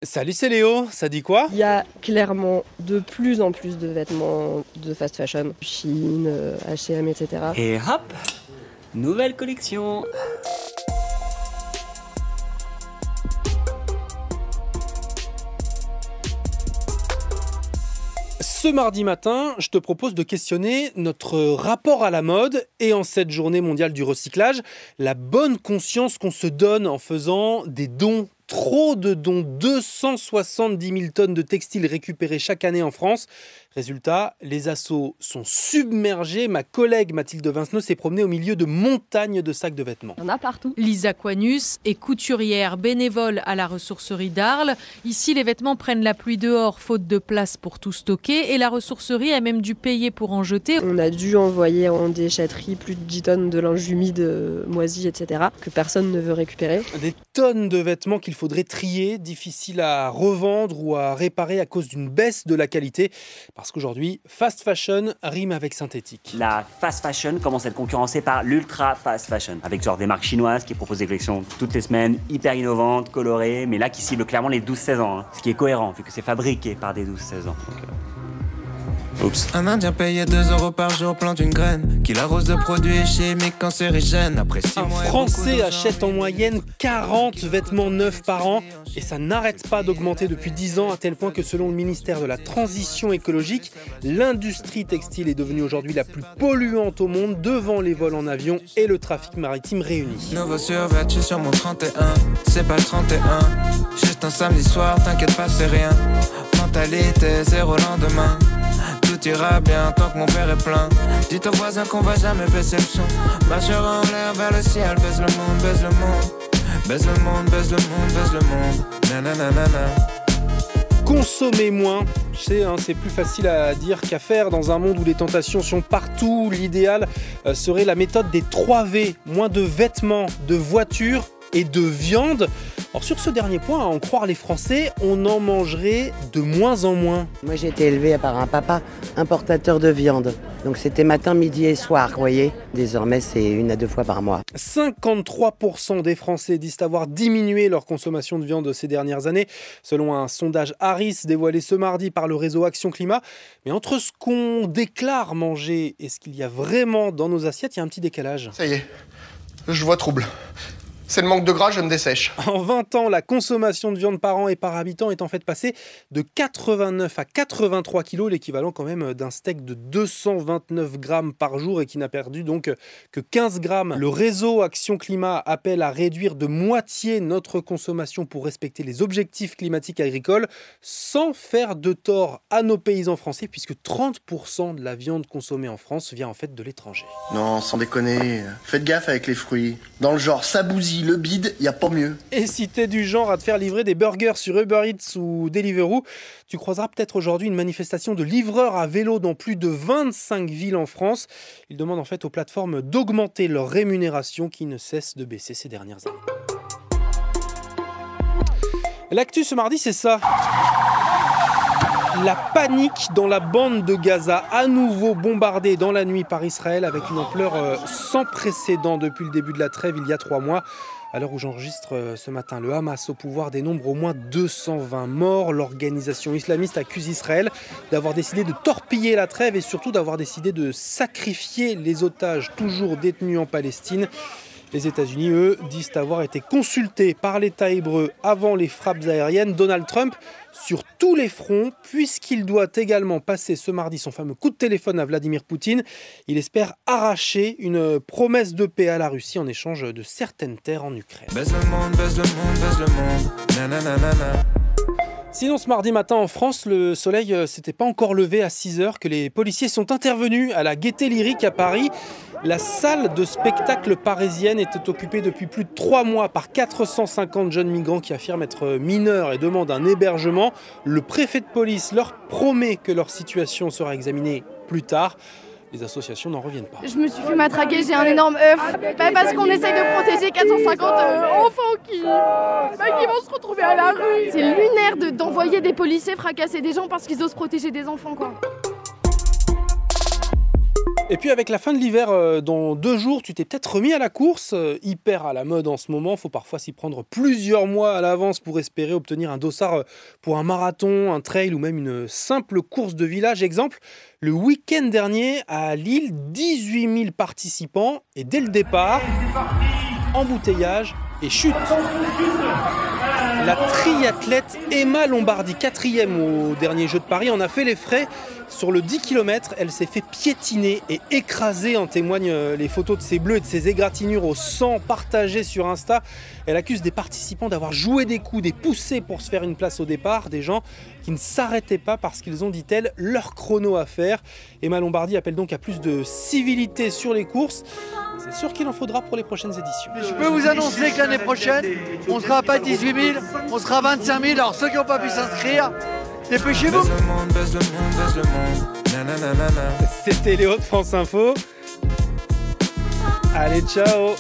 Salut, c'est Léo, ça dit quoi? Il y a clairement de plus en plus de vêtements de fast fashion, Shein, H&M, etc. Et hop, nouvelle collection. Ce mardi matin, je te propose de questionner notre rapport à la mode et en cette journée mondiale du recyclage, la bonne conscience qu'on se donne en faisant des dons. Trop de dons, 270 000 tonnes de textiles récupérés chaque année en France. Résultat, les assos sont submergés. Ma collègue Mathilde Vincenot s'est promenée au milieu de montagnes de sacs de vêtements. Il y en a partout. Lisa Quanus est couturière bénévole à la ressourcerie d'Arles. Ici, les vêtements prennent la pluie dehors, faute de place pour tout stocker. Et la ressourcerie a même dû payer pour en jeter. On a dû envoyer en déchetterie plus de 10 tonnes de linge humide, moisi, etc. que personne ne veut récupérer. Des tonnes de vêtements qu'il faudrait trier, difficiles à revendre ou à réparer à cause d'une baisse de la qualité. Parce qu'aujourd'hui, fast fashion rime avec synthétique. La fast fashion commence à être concurrencée par l'ultra fast fashion, avec genre des marques chinoises qui proposent des collections toutes les semaines, hyper innovantes, colorées, mais là qui ciblent clairement les 12-16 ans, ce qui est cohérent vu que c'est fabriqué par des 12-16 ans. Oups. Un Indien payait 2 € par jour, plante une graine, qu'il arrose de produits chimiques cancérigènes. Après 6 Un mois, Français achète en moyenne 40 vêtements neufs par an et ça n'arrête pas d'augmenter depuis 10 ans à tel point que selon le ministère de la Transition écologique, l'industrie textile est devenue aujourd'hui la plus polluante au monde devant les vols en avion et le trafic maritime réunis. nouveau survêtu sur mon 31, c'est pas le 31. Juste un samedi soir, t'inquiète pas, c'est rien. Mentalité, zéro lendemain. Tout ira bien tant que mon verre est plein. Dites aux voisins qu'on va jamais baisser le son. Marchera en l'air vers le ciel, baise le monde, baise le monde. Baise le monde, baise le monde, baise le monde. Nananana. Consommer moins, je sais, c'est plus facile à dire qu'à faire dans un monde où les tentations sont partout. L'idéal serait la méthode des 3V, moins de vêtements, de voitures et de viande. Alors sur ce dernier point, à en croire les Français, on en mangerait de moins en moins. Moi j'ai été élevée par un papa importateur de viande. Donc c'était matin, midi et soir, vous voyez. Désormais c'est 1 à 2 fois par mois. 53% des Français disent avoir diminué leur consommation de viande ces dernières années, selon un sondage Harris dévoilé ce mardi par le réseau Action Climat. Mais entre ce qu'on déclare manger et ce qu'il y a vraiment dans nos assiettes, il y a un petit décalage. Ça y est, je vois trouble. C'est le manque de gras, je me dessèche. En 20 ans, la consommation de viande par an et par habitant est en fait passée de 89 à 83 kilos, l'équivalent quand même d'un steak de 229 grammes par jour et qui n'a perdu donc que 15 grammes. Le réseau Action Climat appelle à réduire de moitié notre consommation pour respecter les objectifs climatiques agricoles sans faire de tort à nos paysans français puisque 30% de la viande consommée en France vient en fait de l'étranger. Non, sans déconner, faites gaffe avec les fruits. Dans le genre sabouzi, le bide, y a pas mieux. Et si t'es du genre à te faire livrer des burgers sur Uber Eats ou Deliveroo, tu croiseras peut-être aujourd'hui une manifestation de livreurs à vélo dans plus de 25 villes en France. Ils demandent en fait aux plateformes d'augmenter leur rémunération qui ne cesse de baisser ces dernières années. L'actu ce mardi, c'est ça. La panique dans la bande de Gaza, à nouveau bombardée dans la nuit par Israël avec une ampleur sans précédent depuis le début de la trêve il y a 3 mois. À l'heure où j'enregistre ce matin, le Hamas au pouvoir dénombre au moins 220 morts. L'organisation islamiste accuse Israël d'avoir décidé de torpiller la trêve et surtout d'avoir décidé de sacrifier les otages toujours détenus en Palestine. Les États-Unis, eux, disent avoir été consultés par l'État hébreu avant les frappes aériennes. Donald Trump sur tous les fronts, puisqu'il doit également passer ce mardi son fameux coup de téléphone à Vladimir Poutine. Il espère arracher une promesse de paix à la Russie en échange de certaines terres en Ukraine. Baise le monde, baise le monde, baise le monde. Nananana. Sinon, ce mardi matin en France, le soleil s'était pas encore levé à 6h que les policiers sont intervenus à la Gaîté Lyrique à Paris. La salle de spectacle parisienne était occupée depuis plus de 3 mois par 450 jeunes migrants qui affirment être mineurs et demandent un hébergement. Le préfet de police leur promet que leur situation sera examinée plus tard. Les associations n'en reviennent pas. Je me suis fait matraquer, j'ai un énorme œuf. Parce qu'on essaye de protéger 450 enfants qui vont se retrouver à la rue. C'est lunaire d'envoyer des policiers fracasser des gens parce qu'ils osent protéger des enfants, quoi. Et puis avec la fin de l'hiver, dans 2 jours, tu t'es peut-être remis à la course, hyper à la mode en ce moment. Il faut parfois s'y prendre plusieurs mois à l'avance pour espérer obtenir un dossard pour un marathon, un trail ou même une simple course de village. Exemple, le week-end dernier à Lille, 18 000 participants et dès le départ, embouteillage et chute. La triathlète Emma Lombardi, 4e au dernier Jeux de Paris, en a fait les frais. Sur le 10 km, elle s'est fait piétiner et écraser, en témoignent les photos de ses bleus et de ses égratignures au sang partagées sur Insta. Elle accuse des participants d'avoir joué des coups, des poussées pour se faire une place au départ, des gens qui ne s'arrêtaient pas parce qu'ils ont, dit-elle, leur chrono à faire. Emma Lombardi appelle donc à plus de civilité sur les courses. C'est sûr qu'il en faudra pour les prochaines éditions. Je peux vous annoncer que l'année prochaine, on ne sera pas 18 000, on sera 25 000. Alors ceux qui n'ont pas pu s'inscrire, dépêchez-vous. C'était Léo de France Info. Allez, ciao.